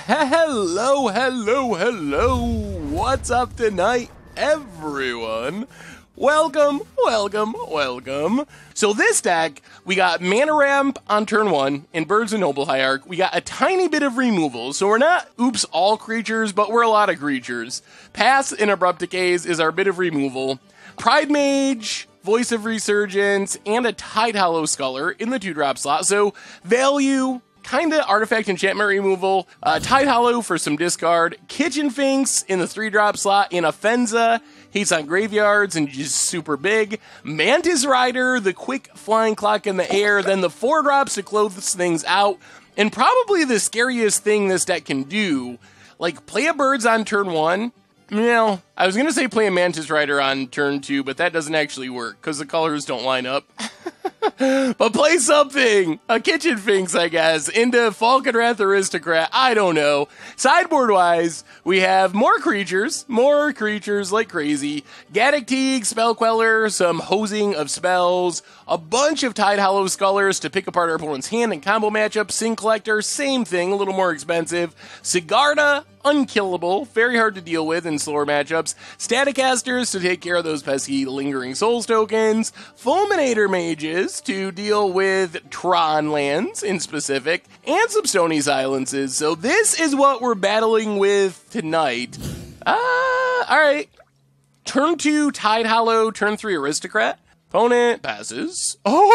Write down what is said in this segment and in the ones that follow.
Hello, hello, hello. What's up tonight, everyone? Welcome, welcome, welcome. So this deck, we got Mana Ramp on turn 1 in Birds of Noble Hierarch. We got a tiny bit of removal, so we're not oops all creatures, but we're a lot of creatures. Pass and Abrupt Decays is our bit of removal. Pride Mage, Voice of Resurgence, and a Tidehollow Sculler in the 2-drop slot. So value, kinda artifact enchantment removal, Tidehollow for some discard, Kitchen Finks in the 3-drop slot, and Offenza, hates on graveyards and just super big, Mantis Rider, the quick flying clock in the air, then the 4 drops to close things out, and probably the scariest thing this deck can do, like play a Birds on turn 1. Well, I was going to say play a Mantis Rider on turn 2, but that doesn't actually work because the colors don't line up. But play something! A Kitchen Finks, I guess, into Falkenrath Aristocrat, I don't know. Sideboard-wise, we have more creatures like crazy. Gaddock Teague, Spell Queller, some hosing of spells, a bunch of Tidehollow Scullers to pick apart our opponent's hand in combo matchups. Sin Collector, same thing, a little more expensive. Sigarda, unkillable, very hard to deal with in slower matchups. Staticasters to take care of those pesky Lingering Souls tokens. Fulminator Mages to deal with Tron lands in specific. And some Stony Silences. So this is what we're battling with tonight. Alright. Turn 2 Tidehollow, turn 3 Aristocrat. Opponent passes. Oh,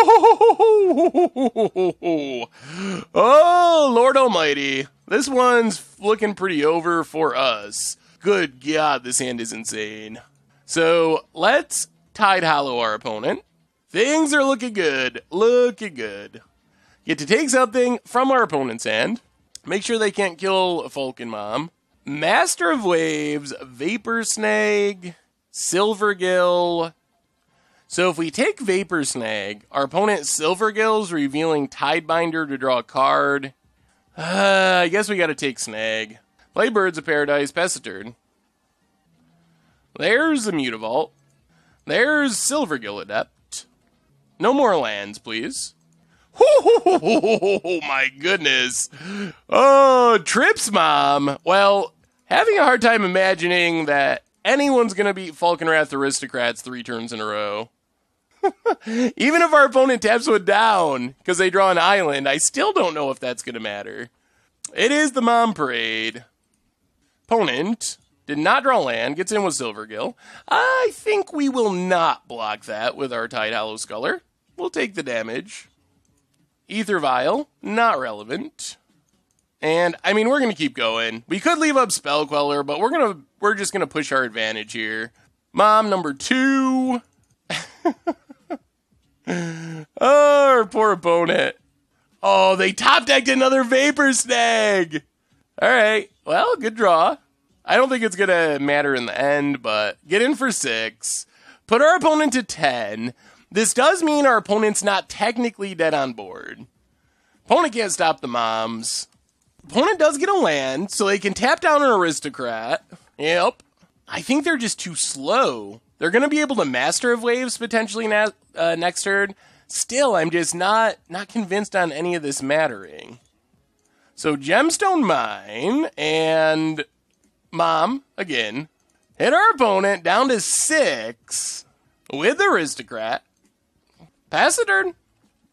Lord Almighty. This one's looking pretty over for us. Good God, this hand is insane. So, let's Tidehollow our opponent. Things are looking good. Looking good. Get to take something from our opponent's hand. Make sure they can't kill a Falcon Mom. Master of Waves, Vapor Snag, Silvergill. So if we take Vapor Snag, our opponent Silvergill's revealing Tidebinder to draw a card. I guess we gotta take Snag. Play Birds of Paradise, pass a turn. There's the Mutavault. There's Silvergill Adept. No more lands, please. Oh my goodness. Oh, Trips Mom. Well, having a hard time imagining that anyone's gonna beat Falkenrath Aristocrats 3 turns in a row. Even if our opponent taps one down because they draw an island, I still don't know if that's going to matter. It is the Mom Parade. Opponent did not draw land, gets in with Silvergill. I think we will not block that with our Tidehollow Sculler. We'll take the damage. Aether Vial, not relevant. And, I mean, we're going to keep going. We could leave up Spell Queller, but we're just going to push our advantage here. Mom number 2. Oh, our poor opponent. Oh, they top decked another Vapor Snag. All right. Well, good draw. I don't think it's going to matter in the end, but get in for 6. Put our opponent to 10. This does mean our opponent's not technically dead on board. Opponent can't stop the moms. Opponent does get a land, so they can tap down an Aristocrat. Yep. I think they're just too slow. They're going to be able to Master of Waves potentially next turn. Still, I'm just not convinced on any of this mattering. So Gemstone Mine and Mom, again, hit our opponent down to 6 with Aristocrat. Pass the turn.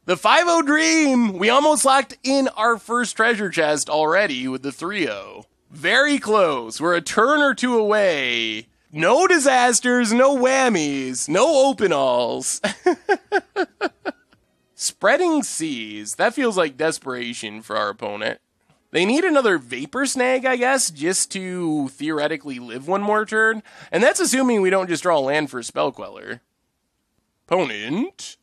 The 5-0 Dream. We almost locked in our first treasure chest already with the 3-0. Very close. We're a turn or 2 away. No disasters, no whammies, no open alls. Spreading Seas. That feels like desperation for our opponent. They need another Vapor Snag, I guess, just to theoretically live one more turn. And that's assuming we don't just draw a land for Spell Queller. Opponent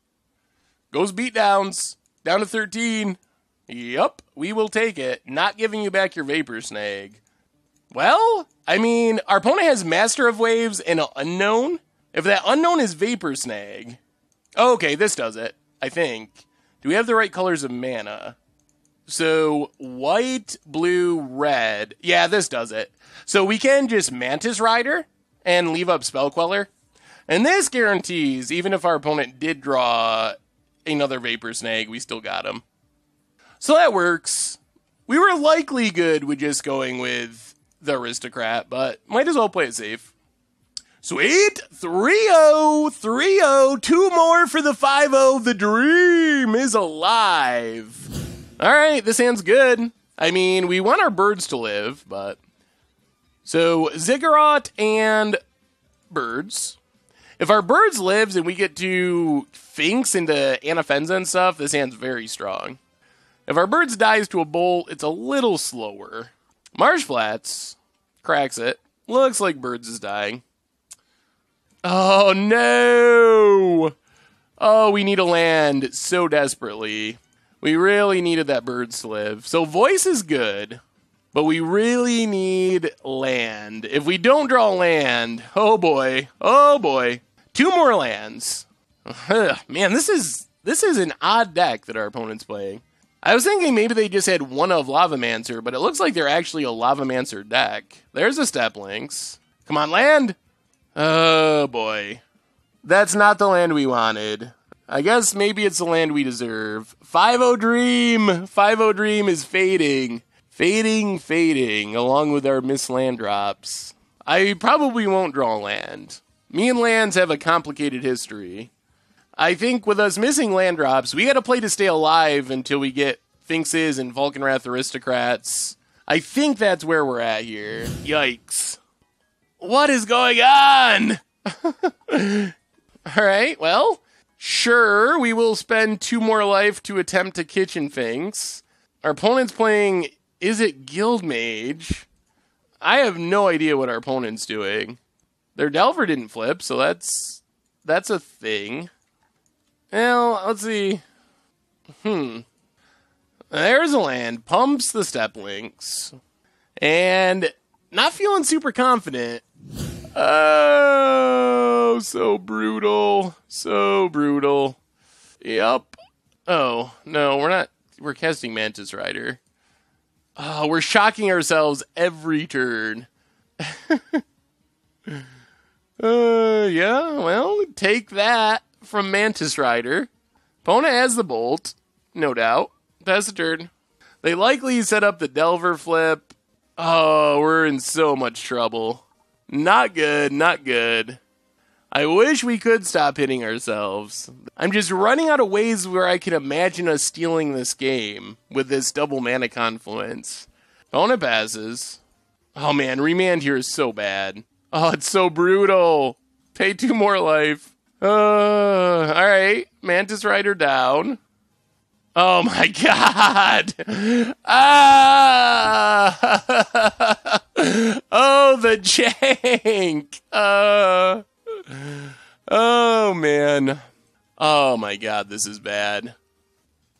goes beatdowns. Down to 13. Yup, we will take it. Not giving you back your Vapor Snag. Well, I mean, our opponent has Master of Waves and an Unknown. If that Unknown is Vapor Snag... Oh, okay, this does it, I think. Do we have the right colors of mana? So, white, blue, red. Yeah, this does it. So we can just Mantis Rider and leave up Spell Queller. And this guarantees, even if our opponent did draw another Vapor Snag, we still got him. So that works. We were likely good with just going with the Aristocrat, but might as well play it safe. Sweet! 3-0! 3-0! 2 more for the 5-0. The dream is alive. Alright, this hand's good. I mean, we want our birds to live, but... So, Ziggurat and birds. If our birds lives and we get to Finks into Anafenza and stuff, this hand's very strong. If our birds dies to a bolt, it's a little slower. Marsh Flats cracks it. Looks like birds is dying. Oh, no! Oh, we need a land so desperately. We really needed that birds to live. So voice is good, but we really need land. If we don't draw land, oh boy, 2 more lands. Man, this is an odd deck that our opponent's playing. I was thinking maybe they just had one of Lavamancer, but it looks like they're actually a Lavamancer deck. There's a Step Links. Come on, land! Oh, boy. That's not the land we wanted. I guess maybe it's the land we deserve. 5-0 Dream! 5-0 Dream is fading. Fading, along with our missed land drops. I probably won't draw land. Me and lands have a complicated history. I think with us missing land drops, we gotta play to stay alive until we get Finxes and Vulcanwrath Aristocrats. I think that's where we're at here. Yikes. What is going on? Alright, well, sure, we will spend 2 more life to attempt to Kitchen Finks. Our opponent's playing, is it Guildmage? I have no idea what our opponent's doing. Their Delver didn't flip, so that's a thing. Well, let's see. There's a land. Pumps the Step Links. And not feeling super confident. Oh, so brutal. So brutal. Yup. Oh, no, we're not. We're casting Mantis Rider. Oh, we're shocking ourselves every turn. Yeah, well, take that from Mantis Rider. Opponent has the Bolt, no doubt. Pass the turn. They likely set up the Delver flip. Oh, we're in so much trouble. Not good, not good. I wish we could stop hitting ourselves. I'm just running out of ways where I can imagine us stealing this game with this double mana confluence. Opponent passes. Oh man, remand here is so bad. Oh, it's so brutal. Pay 2 more life. Alright. Mantis Rider down. Oh my god! Ah! Oh, the jank! Oh, man. Oh my god, this is bad.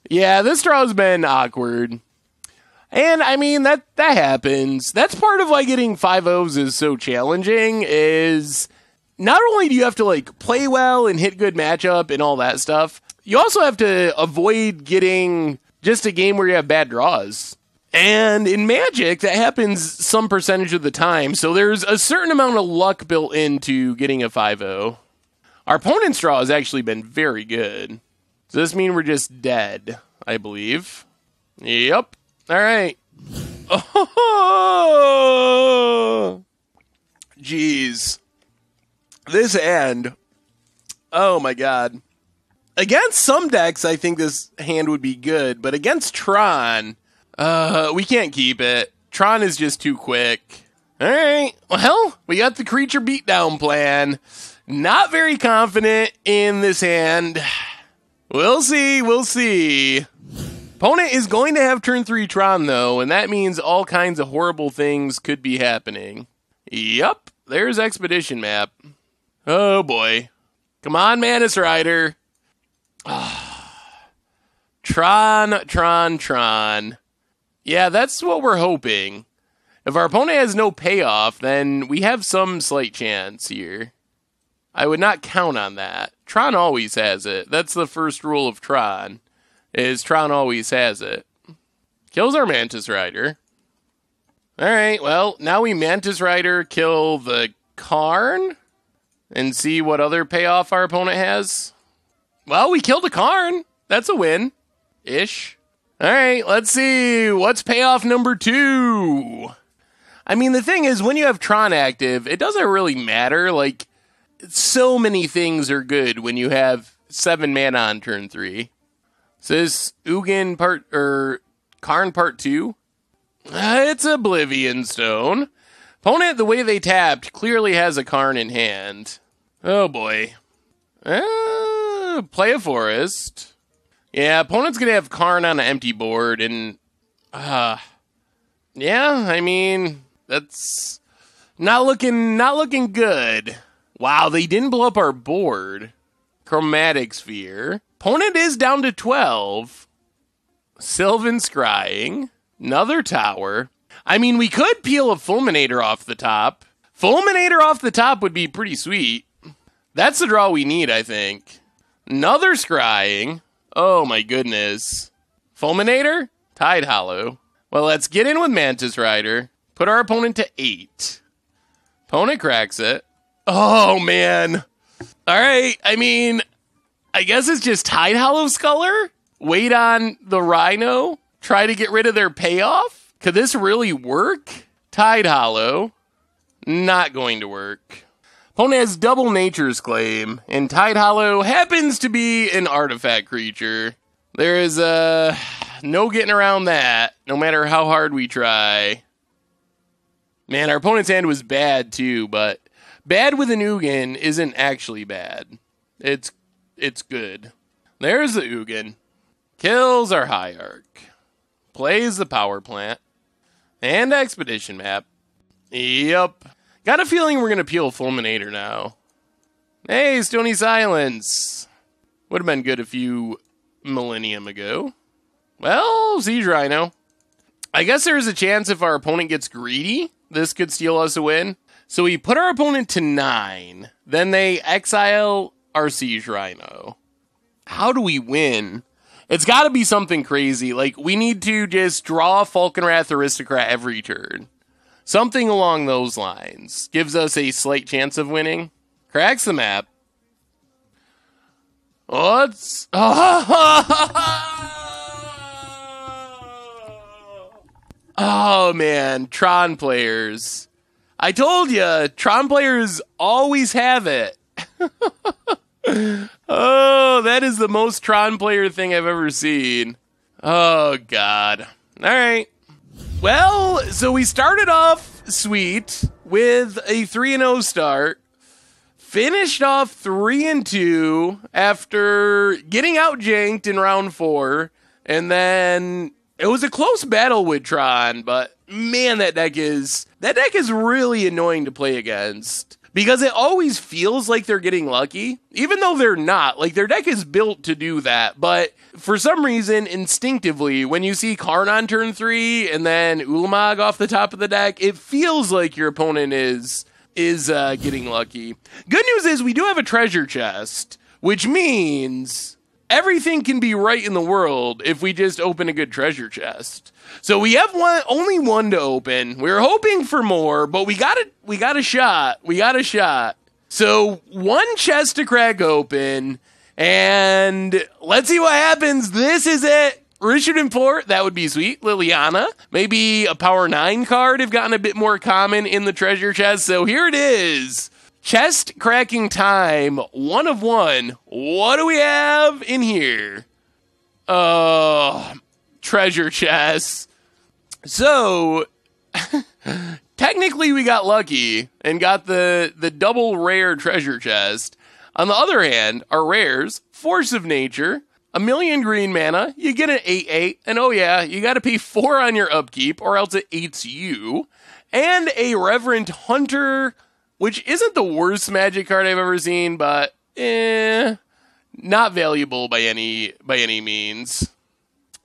Yeah, this draw's been awkward. And, I mean, that happens. That's part of why getting 5-0s is so challenging, is not only do you have to, like, play well and hit good matchup and all that stuff, you also have to avoid getting just a game where you have bad draws. And in Magic, that happens some percentage of the time, so there's a certain amount of luck built into getting a 5-0. Our opponent's draw has actually been very good. Does this mean we're just dead, I believe? Yep. Alright. Oh! Jeez. This hand. Oh my god. Against some decks, I think this hand would be good, but against Tron, we can't keep it. Tron is just too quick. Alright, well, we got the creature beatdown plan. Not very confident in this hand. We'll see, we'll see. Opponent is going to have turn 3 Tron, though, and that means all kinds of horrible things could be happening. Yup, there's Expedition Map. Oh, boy. Come on, Mantis Rider. Tron. Yeah, that's what we're hoping. If our opponent has no payoff, then we have some slight chance here. I would not count on that. Tron always has it. That's the first rule of Tron, is Tron always has it. Kills our Mantis Rider. Alright, well, now we Mantis Rider kill the Karn and see what other payoff our opponent has. Well, we killed a Karn. That's a win. Ish. All right, let's see. What's payoff number 2? I mean, the thing is, when you have Tron active, it doesn't really matter. Like, so many things are good when you have 7 mana on turn 3. So this Ugin Karn part 2? It's Oblivion Stone. Opponent, the way they tapped, clearly has a Karn in hand. Oh boy. Play a forest. Yeah, opponent's gonna have Karn on an empty board, and yeah, I mean, that's not looking good. Wow, they didn't blow up our board. Chromatic Sphere. Opponent is down to 12. Sylvan Scrying. Another tower. I mean, we could peel a Fulminator off the top. Fulminator off the top would be pretty sweet. That's the draw we need, I think. Another Scrying. Oh my goodness. Fulminator? Tide Hollow. Well, let's get in with Mantis Rider. Put our opponent to 8. Opponent cracks it. Oh, man. All right, I mean, I guess it's just Tide Hollow Sculler? Wait on the Rhino? Try to get rid of their payoff? Could this really work? Tide Hollow. Not going to work. Opponent has double Nature's Claim, and Tide Hollow happens to be an artifact creature. There is no getting around that, no matter how hard we try. Man, our opponent's hand was bad too, but bad with an Ugin isn't actually bad. It's good. There's the Ugin. Kills our Hierarch. Plays the power plant. And expedition map. Yup. Got a feeling we're going to peel Fulminator now. Hey, Stony Silence. Would have been good a few millennium ago. Well, Siege Rhino. I guess there's a chance if our opponent gets greedy, this could steal us a win. So we put our opponent to 9. Then they exile our Siege Rhino. How do we win? It's got to be something crazy. Like, we need to just draw Falconwrath Aristocrat every turn. Something along those lines. Gives us a slight chance of winning. Cracks the map. What's... Oh, man. Tron players. I told ya, Tron players always have it. Oh, that is the most Tron player thing I've ever seen. Oh, God. All right. Well, so we started off sweet with a 3-0 start. Finished off 3-2 after getting out-janked in round 4. And then it was a close battle with Tron, but man, that deck is really annoying to play against. Because it always feels like they're getting lucky, even though they're not. Like, their deck is built to do that. But for some reason, instinctively, when you see Karn on turn 3 and then Ulamog off the top of the deck, it feels like your opponent is getting lucky. Good news is we do have a treasure chest, which means everything can be right in the world if we just open a good treasure chest. So we have only one to open. We were hoping for more, but we got a shot. We got a shot. So one chest to crack open, and let's see what happens. This is it. Richard and Port, that would be sweet. Liliana, maybe a Power 9 card have gotten a bit more common in the treasure chest. So here it is. Chest cracking time, 1 of 1. What do we have in here? Treasure chest. So, technically we got lucky and got the double rare treasure chest. On the other hand, our rares, Force of Nature, 1,000,000 green mana, you get an 8/8, and oh yeah, you gotta pay 4 on your upkeep or else it eats you. And a Reverent Hunter, which isn't the worst Magic card I've ever seen, but not valuable by any means.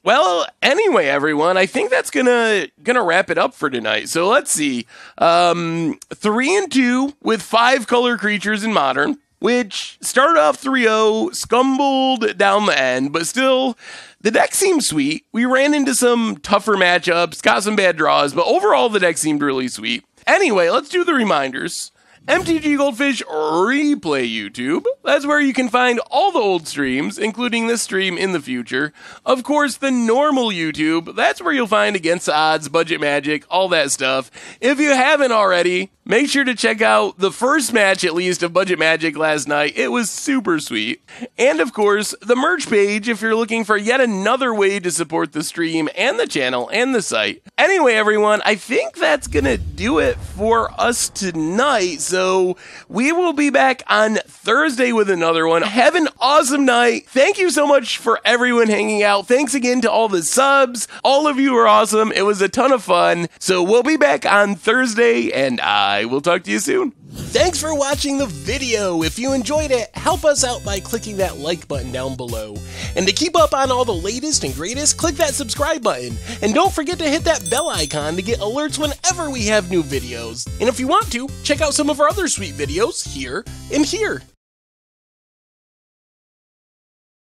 Well, anyway, everyone, I think that's gonna wrap it up for tonight. So let's see. 3-2 with 5 color creatures in Modern, which started off 3-0, scumbled down the end, but still, the deck seemed sweet. We ran into some tougher matchups, got some bad draws, but overall the deck seemed really sweet. Anyway, let's do the reminders. MTG Goldfish Replay YouTube. That's where you can find all the old streams, including this stream in the future. Of course, the normal YouTube. That's where you'll find Against the Odds, Budget Magic, all that stuff. If you haven't already, make sure to check out the first match, at least, of Budget Magic last night. It was super sweet. And of course, the merch page if you're looking for yet another way to support the stream and the channel and the site. Anyway, everyone, I think that's gonna do it for us tonight. So we will be back on Thursday with another one. Have an awesome night. Thank you so much for everyone hanging out. Thanks again to all the subs. All of you are awesome. It was a ton of fun. So we'll be back on Thursday, and I will talk to you soon. Thanks for watching the video. If you enjoyed it, help us out by clicking that like button down below. And to keep up on all the latest and greatest, click that subscribe button. And don't forget to hit that bell icon to get alerts whenever we have new videos. And if you want to, check out some of our other sweet videos here and here.